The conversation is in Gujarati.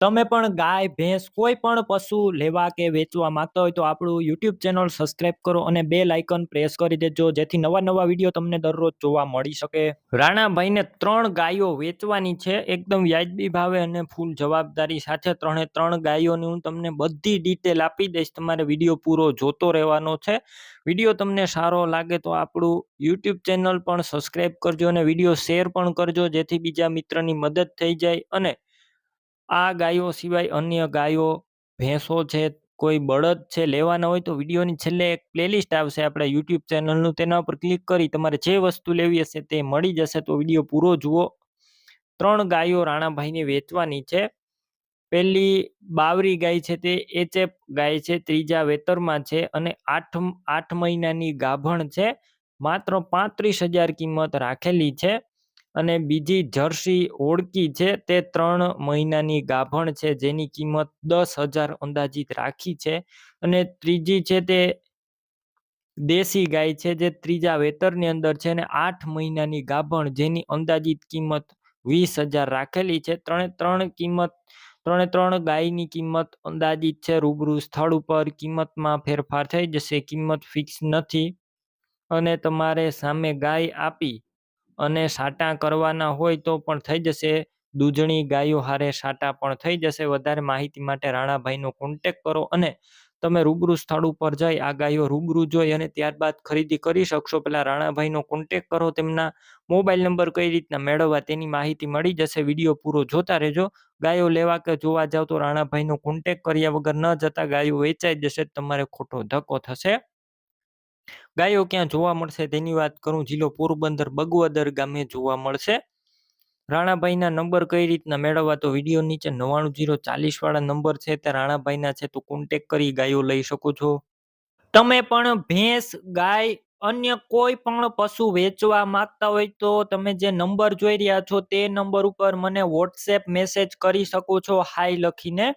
તમે પણ ગાય, ભેંસ કોઈ પણ પશુ લેવા કે વેચવા માંગતા હોય તો આપણું YouTube ચેનલ સબસ્ક્રાઇબ કરો અને બેલ આઇકન પ્રેસ કરી દેજો જેથી નવા વિડીયો તમને દરરોજ જોવા મળી શકે. રાણાભાઈને 3 ગાયો વેચવાની છે એકદમ વ્યાજબી ભાવે અને ફૂલ જવાબદારી સાથે. 3 ગાયોની હું તમને બધી ડિટેલ આપી દઈશ. તમારે વિડીયો પૂરો જોતો રહેવાનો છે. વિડીયો તમને સારો લાગે તો આપણું YouTube ચેનલ પણ સબસ્ક્રાઇબ કરજો અને વિડીયો શેર પણ કરજો જેથી બીજા મિત્રની મદદ થઈ જાય. અને આ ગાયો સિવાય અન્ય ગાયો, ભેંસો છે, કોઈ બળદ છે લેવાના હોય તો વિડીયોની છેલ્લે એક પ્લેલિસ્ટ આવશે આપણા YouTube ચેનલનું, તેના ઉપર ક્લિક કરી તમારે જે વસ્તુ લેવી હશે તે મળી જશે. તો વિડીયો પૂરો જુઓ. 3 ગાયો રાણાભાઈને વેચવાની છે. પહેલી બાવરી ગાય છે તે HF ગાય છે, ત્રીજા વેતરમાં છે અને 8 મહિનાની ગાભણ છે. માત્ર 35,000 કિંમત રાખેલી છે. અને બીજી જર્સી ઓળકી છે તે 3 મહિનાની ગાભણ છે જેની કિંમત 10,000 અંદાજિત રાખી છે. અને ત્રીજી છે તે દેશી ગાય છે જે ત્રીજા વેતરની અંદર છે અને 8 મહિનાની ગાભણ જેની અંદાજિત કિંમત 20,000 રાખેલી છે. ત્રણે ત્રણ ગાયની કિંમત અંદાજિત છે. રૂબરૂ સ્થળ ઉપર કિંમતમાં ફેરફાર થઈ જશે, કિંમત ફિક્સ નથી. અને તમારે સામે ગાય આપી અને સાટા કરવાના હોય તો પણ થઈ જશે. દૂધણી ગાયો હારે સાટા પણ થઈ જશે. વધારે માહિતી માટે રાણાભાઈનો કોન્ટેક કરો અને તમે રૂબરૂ સ્થળ ઉપર જઈ આ ગાયો રૂબરૂ જોઈ અને ત્યારબાદ ખરીદી કરી શકશો. પેલા રાણાભાઈનો કોન્ટેક કરો, તેમના મોબાઈલ નંબર કઈ રીતના મેળવવા તેની માહિતી મળી જશે. વિડીયો પૂરો જોતા રહેજો. ગાયો લેવા કે જોવા જાવ તો રાણાભાઈનો કોન્ટેક કર્યા વગર ન જતા, ગાયો વેચાઈ જશે, તમારે ખોટો ધક્કો થશે. ગાયો ક્યાં જોવા મળશે તેની વાત કરું, જિલ્લો પોરબંદર, બગવદર ગામે જોવા મળશે. રાણાભાઈના નંબર કઈ રીતના મેળવવા તો વિડીયો નીચે 9904 વાળા નંબર છે તે રાણાભાઈના છે, તો કોન્ટેક કરી ગાયો લઈ શકો છો. તમે પણ ભેંસ, ગાય, અન્ય કોઈ પણ પશુ વેચવા માંગતા હોય તો તમે જે નંબર જોઈ રહ્યા છો તે નંબર ઉપર મને WhatsApp મેસેજ કરી શકો છો હાય લખીને.